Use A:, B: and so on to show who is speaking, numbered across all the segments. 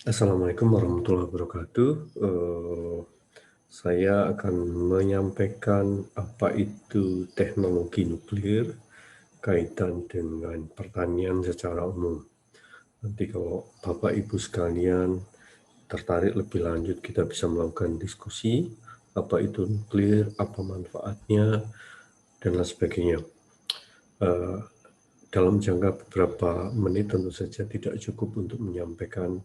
A: Assalamualaikum warahmatullahi wabarakatuh. Saya akan menyampaikan apa itu teknologi nuklir kaitan dengan pertanian secara umum. Nanti kalau Bapak Ibu sekalian tertarik lebih lanjut, kita bisa melakukan diskusi apa itu nuklir, apa manfaatnya, dan lain sebagainya. Eh, dalam jangka beberapa menit tentu saja tidak cukup untuk menyampaikan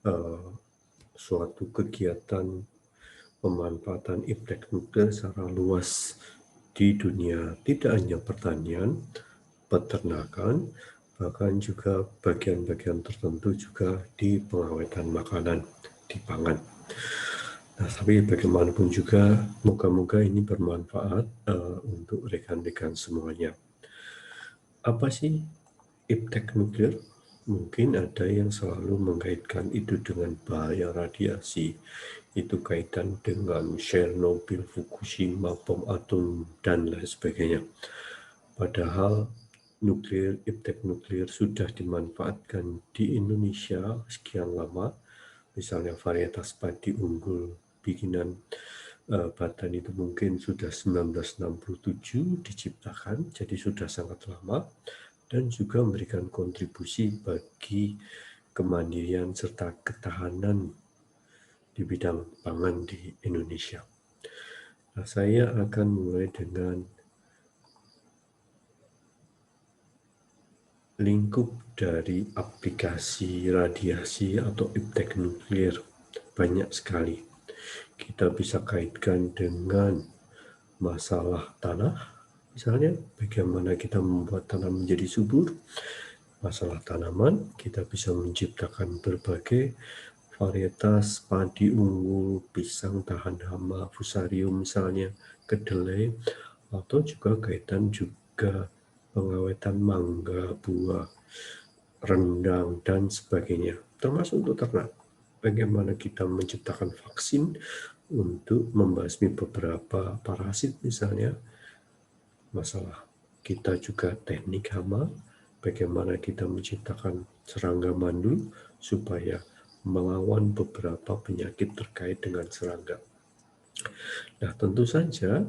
A: eh, suatu kegiatan pemanfaatan iptek nuklir secara luas di dunia, tidak hanya pertanian, peternakan, bahkan juga bagian-bagian tertentu juga di pengawetan makanan, di pangan. Nah, tapi bagaimanapun juga, moga-moga ini bermanfaat untuk rekan-rekan semuanya. Apa sih iptek nuklir? Mungkin ada yang selalu mengaitkan itu dengan bahaya radiasi. Itu kaitan dengan Chernobyl, Fukushima, bom atom, dan lain sebagainya. Padahal nuklir, iptek nuklir sudah dimanfaatkan di Indonesia sekian lama. Misalnya varietas padi unggul bikinan Batan itu mungkin sudah 1967 diciptakan, jadi sudah sangat lama, dan juga memberikan kontribusi bagi kemandirian serta ketahanan di bidang pangan di Indonesia. Nah, saya akan mulai dengan lingkup dari aplikasi radiasi atau iptek nuklir. Banyak sekali. Kita bisa kaitkan dengan masalah tanah, misalnya bagaimana kita membuat tanah menjadi subur, masalah tanaman, kita bisa menciptakan berbagai varietas padi unggul, pisang tahan hama, fusarium misalnya, kedelai, atau juga kaitan juga pengawetan mangga, buah, rendang, dan sebagainya. Termasuk untuk ternak. Bagaimana kita menciptakan vaksin untuk membasmi beberapa parasit misalnya, masalah kita juga teknik hama, bagaimana kita menciptakan serangga mandul supaya melawan beberapa penyakit terkait dengan serangga. Nah, tentu saja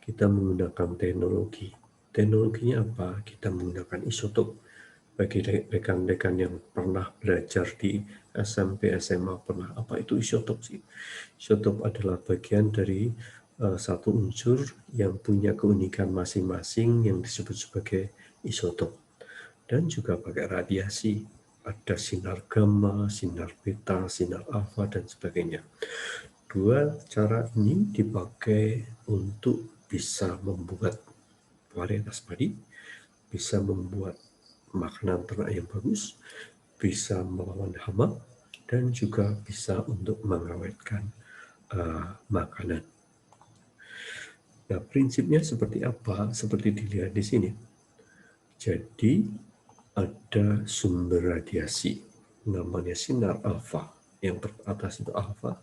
A: kita menggunakan teknologi. Teknologinya apa? Kita menggunakan isotop. Bagi rekan-rekan yang pernah belajar di SMP, SMA, pernah apa itu isotop sih? Isotop adalah bagian dari satu unsur yang punya keunikan masing-masing yang disebut sebagai isotop. Dan juga pakai radiasi. Ada sinar gamma, sinar beta, sinar alfa, dan sebagainya. Dua cara ini dipakai untuk bisa membuat varietas padi, bisa membuat makanan ternak yang bagus, bisa melawan hama, dan juga bisa untuk mengawetkan makanan. Nah, prinsipnya seperti apa? Seperti dilihat di sini. Jadi, ada sumber radiasi, namanya sinar alfa. Yang atas itu alfa,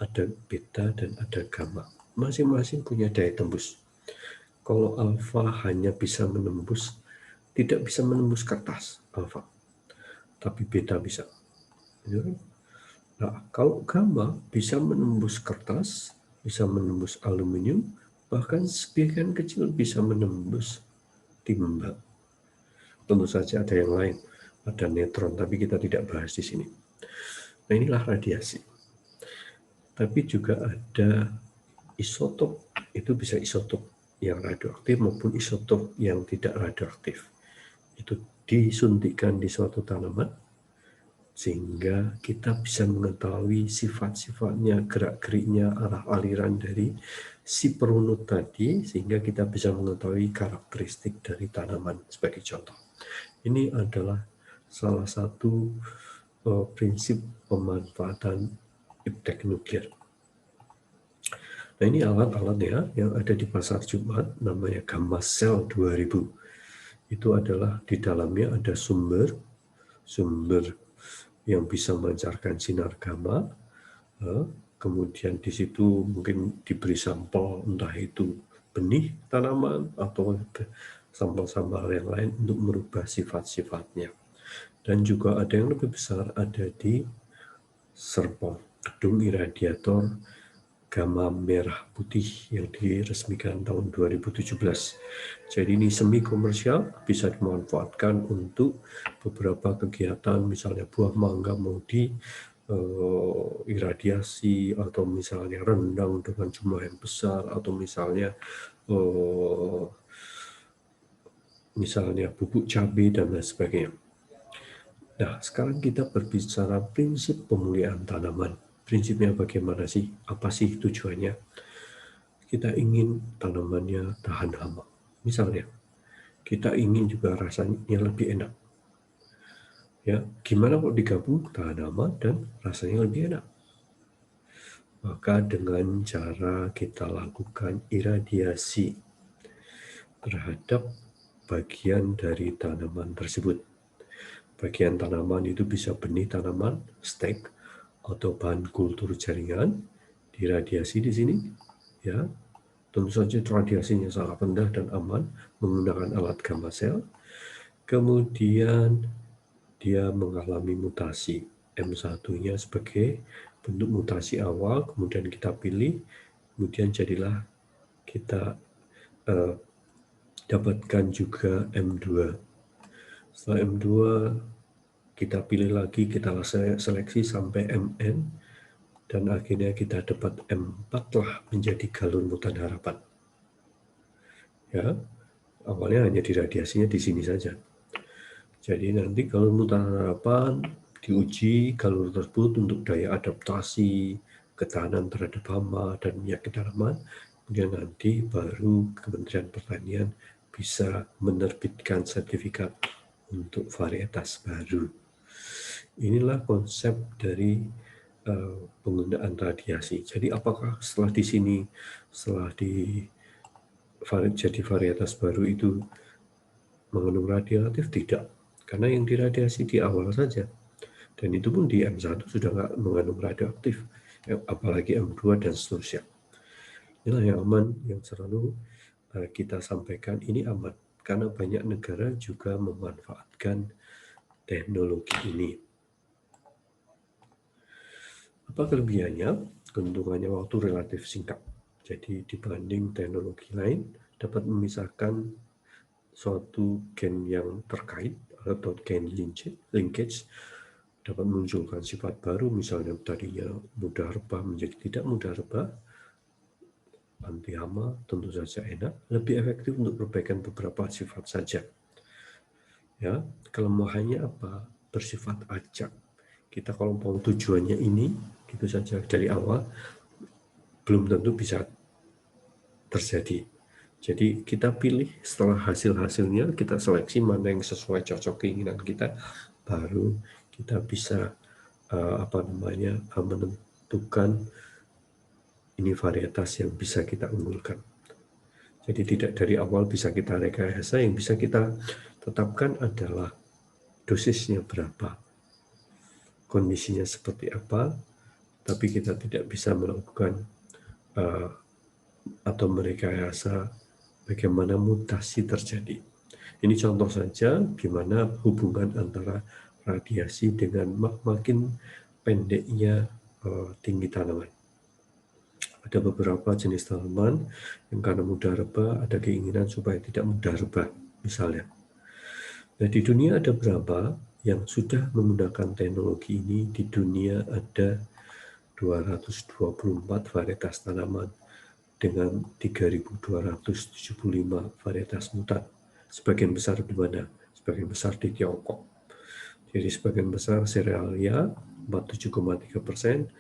A: ada beta, dan ada gamma. Masing-masing punya daya tembus. Kalau alfa hanya bisa menembus, tidak bisa menembus kertas, alfa. Tapi beta bisa. Nah, kalau gamma bisa menembus kertas, bisa menembus aluminium, bahkan sebagian kecil bisa menembus timba. Tentu saja ada yang lain, ada neutron, tapi kita tidak bahas di sini. Nah, inilah radiasi. Tapi juga ada isotop, itu bisa isotop yang radioaktif maupun isotop yang tidak radioaktif. Itu disuntikkan di suatu tanaman, sehingga kita bisa mengetahui sifat-sifatnya, gerak-geriknya, arah aliran dari si perunut tadi, sehingga kita bisa mengetahui karakteristik dari tanaman sebagai contoh. Ini adalah salah satu prinsip pemanfaatan iptek nuklir. Nah, ini alat-alat ya yang ada di pasar Jumat, namanya Gamma Cell 2000. Itu adalah di dalamnya ada sumber yang bisa memancarkan sinar gamma. Kemudian di situ mungkin diberi sampel, entah itu benih tanaman atau sampel-sampel yang lain untuk merubah sifat-sifatnya. Dan juga ada yang lebih besar, ada di Serpong, gedung iradiator gamma merah putih yang diresmikan tahun 2017. Jadi ini semi komersial, bisa dimanfaatkan untuk beberapa kegiatan, misalnya buah mangga mau di iradiasi, atau misalnya rendang dengan jumlah yang besar, atau misalnya bubuk cabai dan lain sebagainya. Nah, sekarang kita berbicara prinsip pemulihan tanaman. Prinsipnya bagaimana sih? Apa sih tujuannya? Kita ingin tanamannya tahan hama. Misalnya, kita ingin juga rasanya lebih enak. Ya, gimana kalau digabung tahan hama dan rasanya lebih enak? Maka dengan cara kita lakukan iradiasi terhadap bagian dari tanaman tersebut. Bagian tanaman itu bisa benih tanaman, stek, atau bahan kultur jaringan, diradiasi di sini. Ya, tentu saja radiasinya sangat rendah dan aman menggunakan alat gamma cell. Kemudian dia mengalami mutasi. M1-nya sebagai bentuk mutasi awal, kemudian kita pilih, kemudian jadilah kita dapatkan juga M2. Setelah M2 kita pilih lagi, kita seleksi sampai MN, dan akhirnya kita dapat M4 lah menjadi galon mutan harapan. Ya, awalnya hanya diradiasinya di sini saja. Jadi nanti galon mutan harapan diuji galon tersebut untuk daya adaptasi, ketahanan terhadap hama dan penyakit tanaman. Kemudian nanti baru Kementerian Pertanian bisa menerbitkan sertifikat untuk varietas baru. Inilah konsep dari penggunaan radiasi. Jadi apakah setelah jadi varietas baru itu mengandung radioaktif? Tidak, karena yang diradiasi di awal saja. Dan itu pun di M1 sudah nggak mengandung radioaktif, apalagi M2 dan seterusnya. Inilah yang aman, yang selalu kita sampaikan, ini aman. Karena banyak negara juga memanfaatkan teknologi ini. Apa kelebihannya? Keuntungannya waktu relatif singkat. Jadi dibanding teknologi lain, dapat memisahkan suatu gen yang terkait atau gen linkage, dapat memunculkan sifat baru, misalnya tadinya mudah rebah menjadi tidak mudah rebah, anti hama, tentu saja enak, lebih efektif untuk perbaikan beberapa sifat saja. Ya, kelemahannya apa? Bersifat acak. Kita kalau mau tujuannya ini, gitu saja dari awal, belum tentu bisa terjadi. Jadi kita pilih, setelah hasilnya kita seleksi mana yang sesuai cocok keinginan kita, baru kita bisa menentukan ini varietas yang bisa kita unggulkan. Jadi tidak dari awal bisa kita rekayasa, yang bisa kita tetapkan adalah dosisnya berapa, kondisinya seperti apa, tapi kita tidak bisa melakukan atau merekayasa bagaimana mutasi terjadi. Ini contoh saja gimana hubungan antara radiasi dengan makin pendeknya tinggi tanaman. Ada beberapa jenis tanaman yang karena mudah rebah ada keinginan supaya tidak mudah rebah, misalnya. Nah, di dunia ada berapa yang sudah menggunakan teknologi ini? Di dunia ada 224 varietas tanaman dengan 3.275 varietas mutan. Sebagian besar di mana? Sebagian besar di Tiongkok. Jadi sebagian besar serealia 47,3%,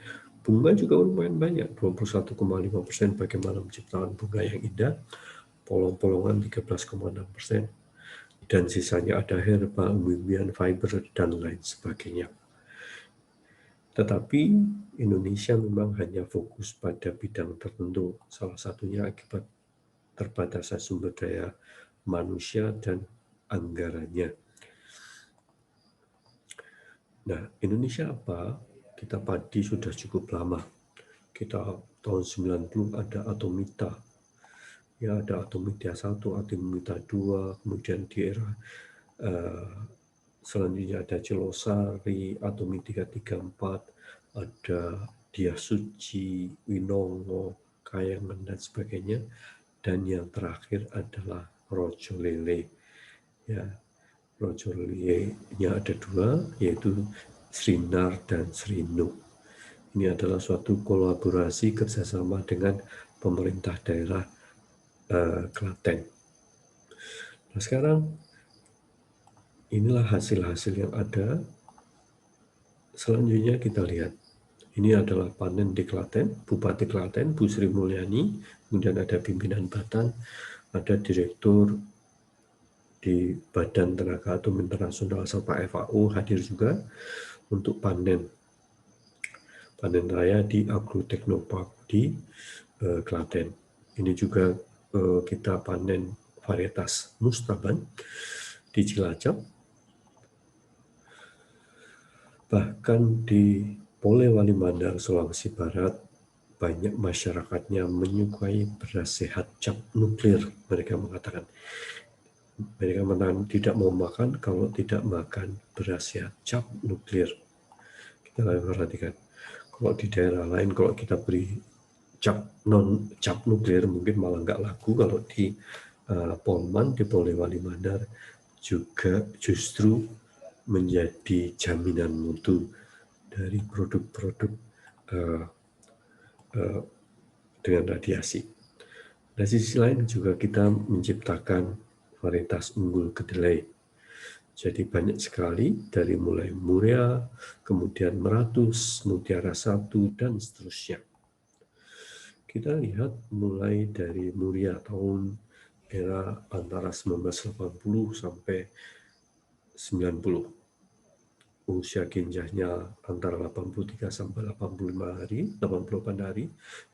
A: bunga juga lumayan banyak 21,5%, bagaimana menciptakan bunga yang indah, polong-polongan 13,6%, dan sisanya ada herba, umbi-umbian, fiber, dan lain sebagainya. Tetapi Indonesia memang hanya fokus pada bidang tertentu, salah satunya akibat terbatasnya sumber daya manusia dan anggarannya. Nah, Indonesia apa? Kita padi sudah cukup lama. Kita tahun 90 ada Atomita. Ya, ada Atomita 1, Atomita 2, kemudian di era Selanjutnya ada Celosari, Atomi 334, ada Dia Suci, Winongo, Kayangan, dan sebagainya. Dan yang terakhir adalah Rojo Lele. Ya, Rojo Lele-nya ada dua, yaitu Srinar dan Srinu. Ini adalah suatu kolaborasi kerjasama dengan pemerintah daerah Klaten. Nah, sekarang inilah hasil-hasil yang ada. Selanjutnya kita lihat. Ini adalah panen di Klaten, Bupati Klaten, Bu Sri Mulyani, kemudian ada pimpinan Batan, ada direktur di Badan Tenaga Atom Internasional serta FAO hadir juga untuk panen raya di Agroteknopark di Klaten. Ini juga kita panen varietas Mustaban di Cilacap. Bahkan di Polewali Mandar, Sulawesi Barat, banyak masyarakatnya menyukai beras sehat cap nuklir. Mereka mengatakan tidak mau makan kalau tidak makan beras sehat cap nuklir. Kita perhatikan, kalau di daerah lain kalau kita beri cap nuklir mungkin malah nggak laku. Kalau di Polman, di Polewali Mandar juga justru menjadi jaminan mutu dari produk-produk dengan radiasi. Di sisi lain juga kita menciptakan varietas unggul kedelai. Jadi banyak sekali dari mulai Muria, kemudian Meratus, Mutiara 1, dan seterusnya. Kita lihat mulai dari Muria tahun era antara 1980 sampai 90. Usia genjahnya antara 83 sampai 85 hari, 88 hari,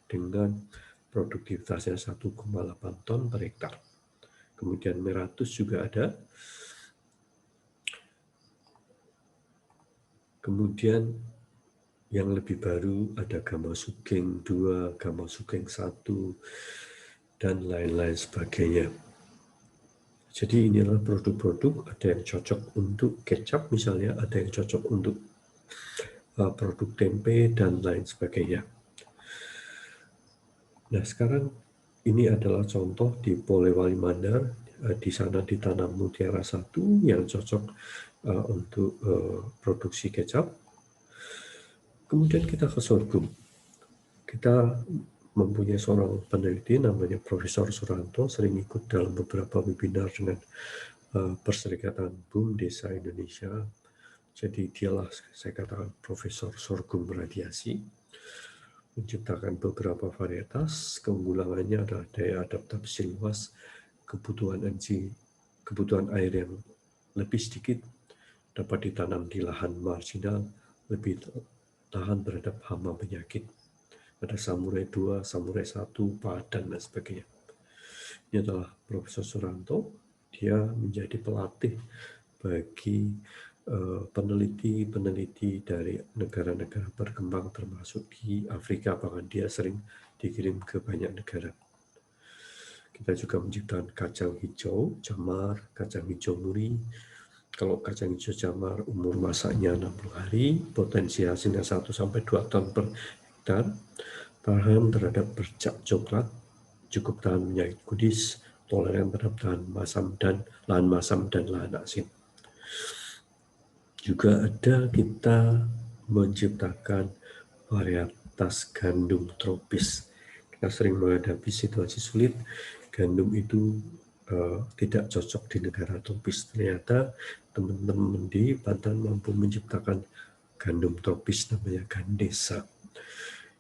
A: dengan produktivitasnya 1,8 ton per hektar. Kemudian Meratus juga ada. Kemudian yang lebih baru ada Gama Sugeng 2, Gama Sugeng 1, dan lain-lain sebagainya. Jadi ini adalah produk-produk, ada yang cocok untuk kecap misalnya, ada yang cocok untuk produk tempe, dan lain sebagainya. Nah, sekarang ini adalah contoh di Polewali Mandar. Di sana ditanam Mutiara 1 yang cocok untuk produksi kecap. Kemudian kita ke sorghum. Kita mempunyai seorang peneliti namanya Profesor Suranto, sering ikut dalam beberapa webinar dengan Perserikatan BUM Desa Indonesia. Jadi dialah, saya katakan, Profesor Sorghum Radiasi. Menciptakan beberapa varietas. Keunggulannya adalah daya adaptasi luas, kebutuhan air yang lebih sedikit, dapat ditanam di lahan marginal, lebih tahan terhadap hama penyakit. Ada Samurai 2, Samurai 1, Padan, dan sebagainya. Ini adalah Profesor Suranto. Dia menjadi pelatih bagi peneliti-peneliti dari negara-negara berkembang termasuk di Afrika, bahkan dia sering dikirim ke banyak negara. Kita juga menciptakan kacang hijau camar, kacang hijau muri. Kalau kacang hijau camar umur masaknya 60 hari, potensi hasilnya 1-2 ton per hektar, tahan terhadap bercak coklat, cukup tahan penyakit kudis, toleran terhadap lahan masam dan lahan asin. Juga ada kita menciptakan varietas gandum tropis. Kita sering menghadapi situasi sulit, gandum itu tidak cocok di negara tropis. Ternyata teman-teman di Banten mampu menciptakan gandum tropis namanya Gandesa.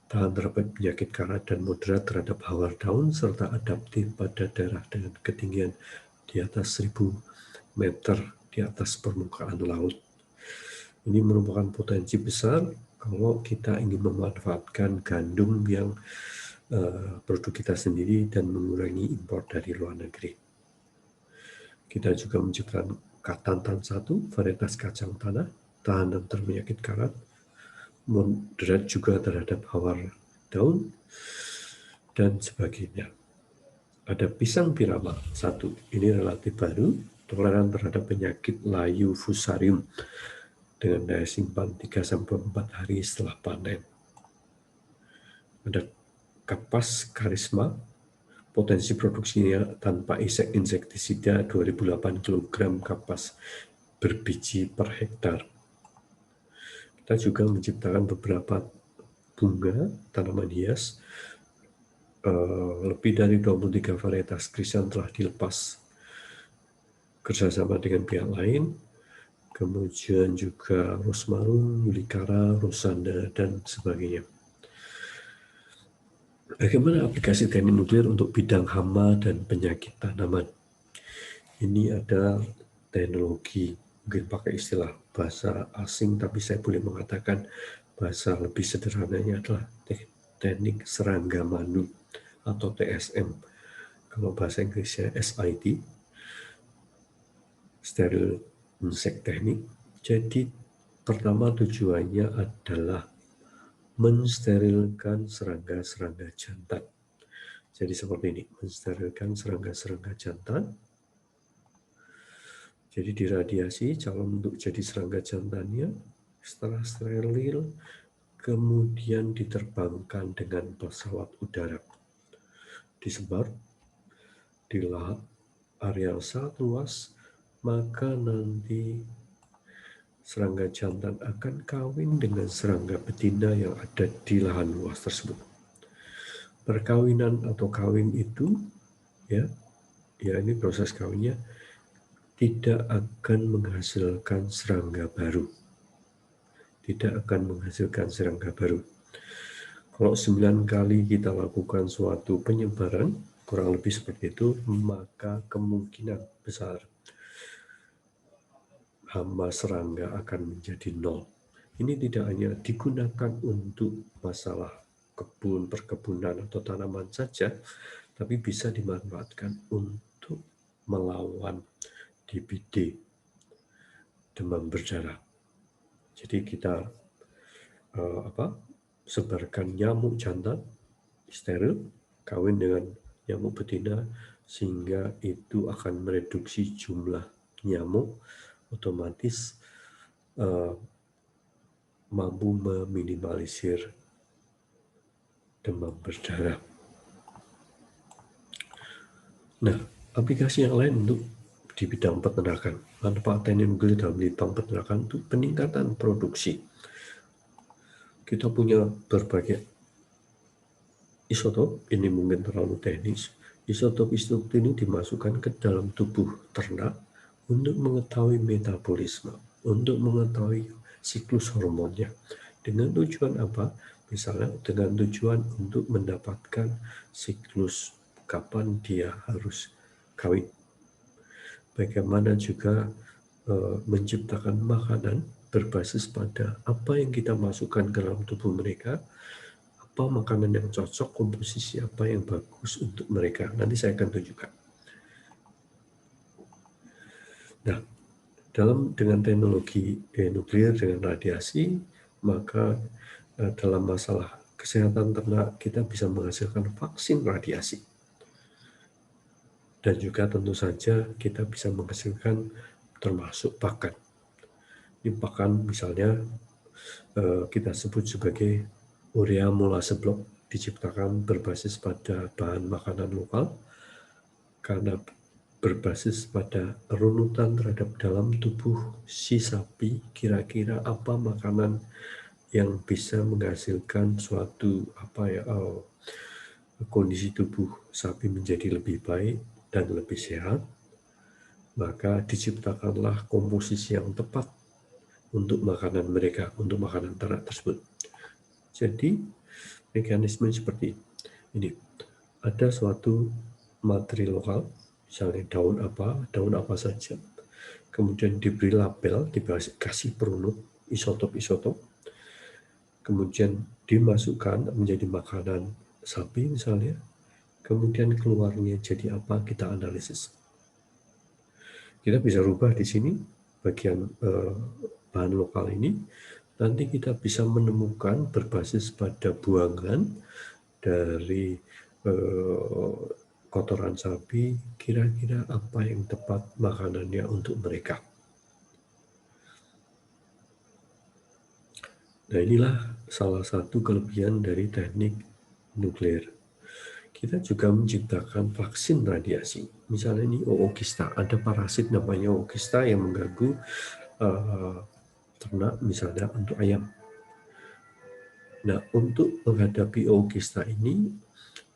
A: Tahan terhadap penyakit karat dan moderat terhadap hawar daun, serta adaptif pada daerah dengan ketinggian di atas 1000 meter di atas permukaan laut. Ini merupakan potensi besar kalau kita ingin memanfaatkan gandum yang produk kita sendiri dan mengurangi impor dari luar negeri. Kita juga menciptakan Katantan 1, varietas kacang tanah, tahan dan terpenyakit karat, moderat juga terhadap hawar daun, dan sebagainya. Ada pisang Pirama 1, ini relatif baru, toleran terhadap penyakit layu fusarium dengan daya simpan 3-4 hari setelah panen. Ada kapas karisma, potensi produksinya tanpa insektisida 2008 kg kapas berbiji per hektar. Kita juga menciptakan beberapa bunga, tanaman hias, lebih dari 23 varietas krisan telah dilepas kerjasama dengan pihak lain, kemudian juga rosmarun, yulikara, rosanda, dan sebagainya. Bagaimana aplikasi teknik nuklir untuk bidang hama dan penyakit tanaman? Ini ada teknologi, mungkin pakai istilah bahasa asing, tapi saya boleh mengatakan bahasa lebih sederhananya adalah teknik serangga madu atau TSM. Kalau bahasa Inggrisnya SIT, Sterile Insect Technique. Jadi pertama tujuannya adalah mensterilkan serangga-serangga jantan. Jadi seperti ini, mensterilkan serangga-serangga jantan. Jadi diradiasi calon untuk jadi serangga jantannya, setelah steril, kemudian diterbangkan dengan pesawat udara. Disebar di area sangat luas, maka nanti serangga jantan akan kawin dengan serangga betina yang ada di lahan luas tersebut. Perkawinan atau kawin itu, ya ini proses kawinnya, tidak akan menghasilkan serangga baru. Tidak akan menghasilkan serangga baru. Kalau 9 kali kita lakukan suatu penyebaran, kurang lebih seperti itu, maka kemungkinan besar hama serangga akan menjadi 0. Ini tidak hanya digunakan untuk masalah kebun, perkebunan, atau tanaman saja, tapi bisa dimanfaatkan untuk melawan DBD, demam berdarah. Jadi kita sebarkan nyamuk jantan, steril, kawin dengan nyamuk betina, sehingga itu akan mereduksi jumlah nyamuk, otomatis mampu meminimalisir demam berdarah. Nah, aplikasi yang lain untuk di bidang peternakan, manfaat teknik nuklir dalam bidang peternakan itu peningkatan produksi. Kita punya berbagai isotop, ini mungkin terlalu teknis. Isotop-isotop ini dimasukkan ke dalam tubuh ternak untuk mengetahui metabolisme, untuk mengetahui siklus hormonnya. Dengan tujuan apa? Misalnya dengan tujuan untuk mendapatkan siklus kapan dia harus kawin. Bagaimana juga menciptakan makanan berbasis pada apa yang kita masukkan ke dalam tubuh mereka, apa makanan yang cocok, komposisi apa yang bagus untuk mereka. Nanti saya akan tunjukkan. Nah, dengan teknologi nuklir, dengan radiasi, maka dalam masalah kesehatan ternak kita bisa menghasilkan vaksin radiasi. Dan juga tentu saja kita bisa menghasilkan termasuk pakan. Ini pakan misalnya kita sebut sebagai urea molase block, diciptakan berbasis pada bahan makanan lokal karena berbasis pada runutan terhadap dalam tubuh si sapi, kira-kira apa makanan yang bisa menghasilkan suatu kondisi tubuh sapi menjadi lebih baik dan lebih sehat, maka diciptakanlah komposisi yang tepat untuk makanan mereka, untuk makanan ternak tersebut. Jadi mekanisme seperti ini. Ada suatu materi lokal, misalnya daun apa saja, kemudian diberi label, dikasih perunut isotop-isotop, kemudian dimasukkan menjadi makanan sapi misalnya, kemudian keluarnya jadi apa, kita analisis. Kita bisa rubah di sini bagian bahan lokal ini, nanti kita bisa menemukan berbasis pada buangan dari kotoran sapi, kira-kira apa yang tepat makanannya untuk mereka. Nah, inilah salah satu kelebihan dari teknik nuklir. Kita juga menciptakan vaksin radiasi. Misalnya ini ookista, ada parasit namanya ookista yang mengganggu ternak, misalnya untuk ayam. Nah, untuk menghadapi ookista ini,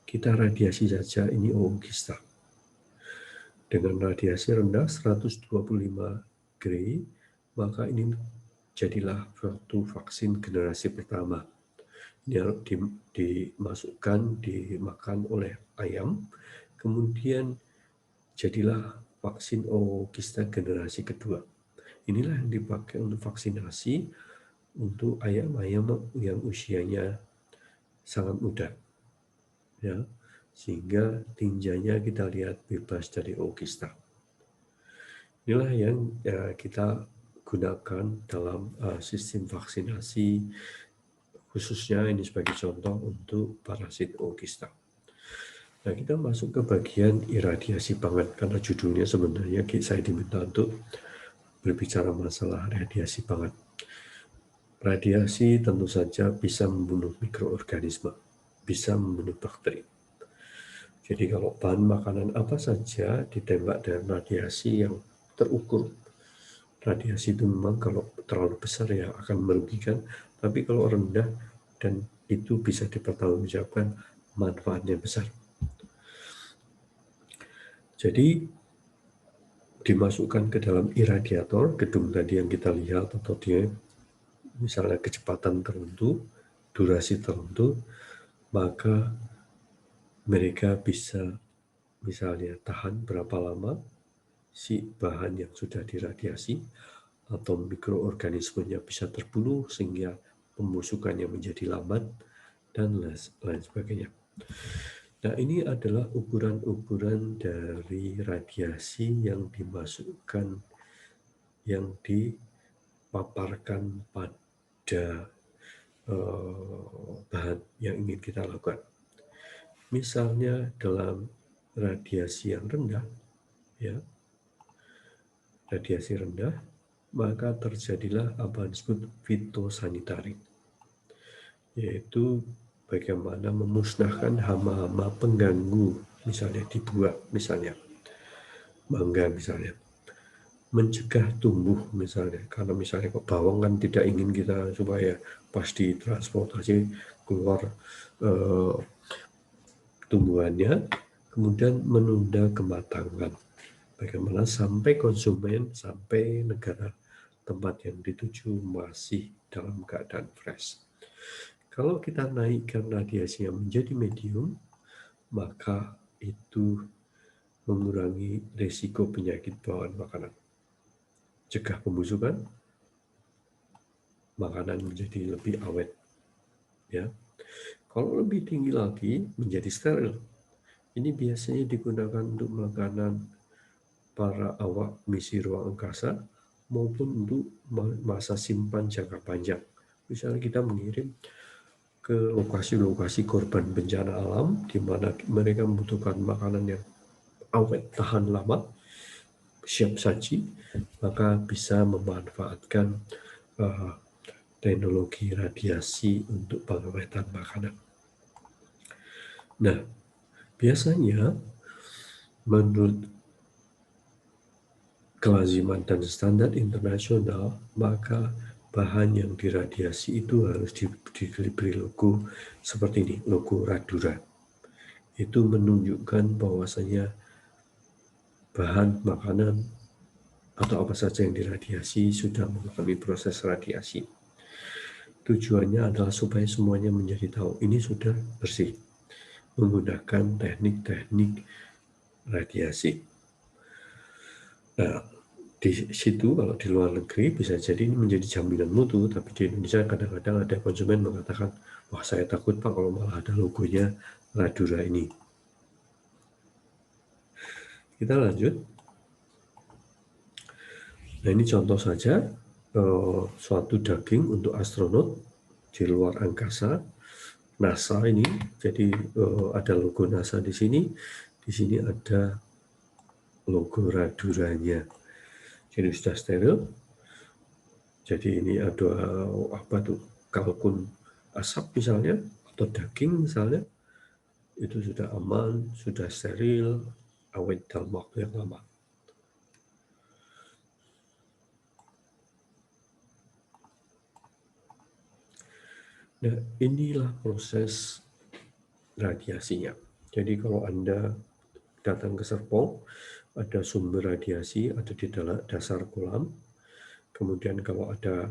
A: kita radiasi saja ini ookista. Dengan radiasi rendah 125 Gray, maka ini jadilah suatu vaksin generasi pertama. Ini dimasukkan, dimakan oleh ayam, kemudian jadilah vaksin ookista generasi kedua. Inilah yang dipakai untuk vaksinasi untuk ayam-ayam yang usianya sangat muda, ya, sehingga tinjanya kita lihat bebas dari ookista. Inilah yang kita gunakan dalam sistem vaksinasi, khususnya ini sebagai contoh untuk parasit ookista. Nah, kita masuk ke bagian iradiasi pangan, karena judulnya sebenarnya saya diminta untuk berbicara masalah radiasi pangan. Radiasi tentu saja bisa membunuh mikroorganisme, bisa membunuh bakteri. Jadi kalau bahan makanan apa saja ditembak dengan radiasi yang terukur, radiasi itu memang kalau terlalu besar ya akan merugikan, tapi kalau rendah dan itu bisa dipertanggungjawabkan, manfaatnya besar. Jadi dimasukkan ke dalam iradiator, gedung tadi yang kita lihat, atau dia misalnya kecepatan tertentu, durasi tertentu, maka mereka bisa misalnya tahan berapa lama si bahan yang sudah diradiasi, atau mikroorganismenya bisa terbunuh sehingga pembusukannya menjadi lambat, dan lain sebagainya. Nah, ini adalah ukuran-ukuran dari radiasi yang dimasukkan, yang dipaparkan pada bahan yang ingin kita lakukan. Misalnya dalam radiasi yang rendah, ya, radiasi rendah, maka terjadilah apa yang disebut fitosanitari, yaitu bagaimana memusnahkan hama-hama pengganggu, misalnya di buah, misalnya mangga misalnya, mencegah tumbuh misalnya, karena misalnya kok bawang kan tidak ingin kita supaya pas ditransportasi keluar tumbuhannya, kemudian menunda kematangan. Bagaimana sampai konsumen, sampai negara tempat yang dituju masih dalam keadaan fresh. Kalau kita naikkan radiasinya menjadi medium, maka itu mengurangi risiko penyakit bawaan makanan. Cegah pembusukan, makanan menjadi lebih awet. Ya. Kalau lebih tinggi lagi, menjadi steril. Ini biasanya digunakan untuk makanan para awak misi ruang angkasa maupun untuk masa simpan jangka panjang. Misalnya kita mengirim ke lokasi-lokasi korban bencana alam di mana mereka membutuhkan makanan yang awet, tahan lama, siap saji, maka bisa memanfaatkan teknologi radiasi untuk pengawetan makanan. Nah, biasanya menurut kelaziman dan standar internasional, maka bahan yang diradiasi itu harus diberi logo seperti ini, logo Radura. Itu menunjukkan bahwasanya bahan makanan atau apa saja yang diradiasi sudah mengalami proses radiasi. Tujuannya adalah supaya semuanya menjadi tahu ini sudah bersih, menggunakan teknik-teknik radiasi. Nah, di situ kalau di luar negeri bisa jadi ini menjadi jaminan mutu, tapi di Indonesia kadang-kadang ada konsumen mengatakan, wah saya takut Pak kalau malah ada logonya Radura ini. Kita lanjut. Nah, ini contoh saja suatu daging untuk astronot di luar angkasa, NASA ini. Jadi ada logo NASA di sini. Di sini ada logo Raduranya. Jadi sudah steril. Jadi ini ada apa tuh, kalkun asap misalnya atau daging misalnya, itu sudah aman, sudah steril, awet dalam waktu yang lama. Nah, inilah proses radiasinya. Jadi kalau Anda datang ke Serpong, ada sumber radiasi ada di dalam dasar kolam. Kemudian kalau ada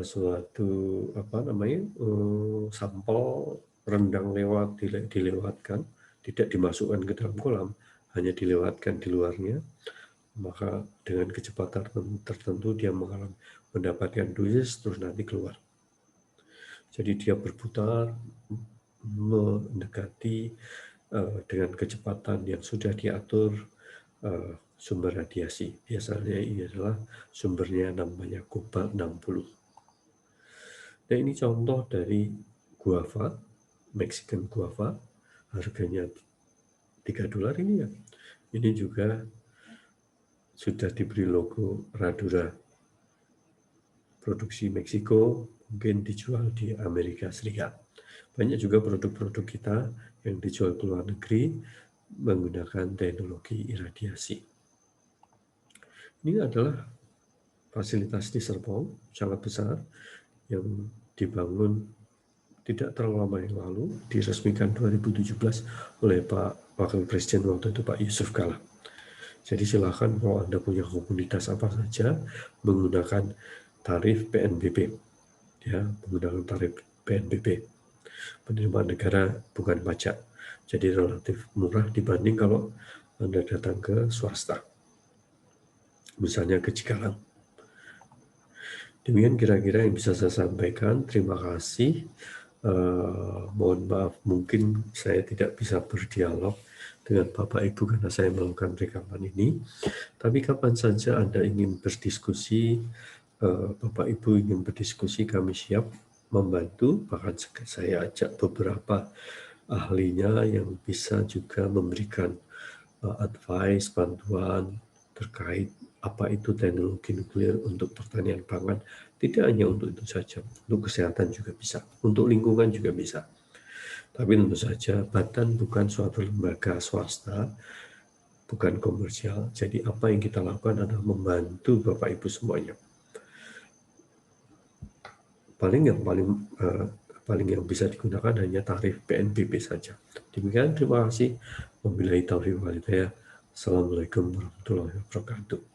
A: suatu sampel rendang lewat dilewatkan, tidak dimasukkan ke dalam kolam, hanya dilewatkan di luarnya, maka dengan kecepatan tertentu dia mendapatkan dosis terus nanti keluar. Jadi dia berputar mendekati dengan kecepatan yang sudah diatur sumber radiasi. Biasanya ini adalah sumbernya namanya cobalt 60. Nah, ini contoh dari guava, Mexican guava, harganya $3 ini ya. Ini juga sudah diberi logo Radura. Produksi Meksiko, mungkin dijual di Amerika Serikat. Banyak juga produk-produk kita yang dijual ke luar negeri menggunakan teknologi iradiasi. Ini adalah fasilitas di Serpong, sangat besar, yang dibangun tidak terlalu lama yang lalu, diresmikan 2017 oleh Pak Wakil Presiden waktu itu, Pak Yusuf Kala. Jadi silakan kalau Anda punya komunitas apa saja menggunakan tarif PNBP, ya, menggunakan tarif PNBP, penerimaan negara bukan pajak. Jadi relatif murah dibanding kalau Anda datang ke swasta, misalnya ke Cikarang. Demikian kira-kira yang bisa saya sampaikan. Terima kasih. Mohon maaf, mungkin saya tidak bisa berdialog dengan Bapak Ibu karena saya melakukan rekaman ini. Tapi kapan saja Anda ingin berdiskusi, Bapak Ibu ingin berdiskusi, kami siap membantu. Bahkan saya ajak beberapa ahlinya yang bisa juga memberikan advice, bantuan terkait apa itu teknologi nuklir untuk pertanian pangan. Tidak hanya untuk itu saja, untuk kesehatan juga bisa, untuk lingkungan juga bisa. Tapi tentu saja Batan bukan suatu lembaga swasta, bukan komersial. Jadi apa yang kita lakukan adalah membantu Bapak Ibu semuanya. Paling yang bisa digunakan hanya tarif PNBP saja. Demikian, terima kasih. Wabillahi taufiq wal hidayah. Assalamualaikum warahmatullahi wabarakatuh.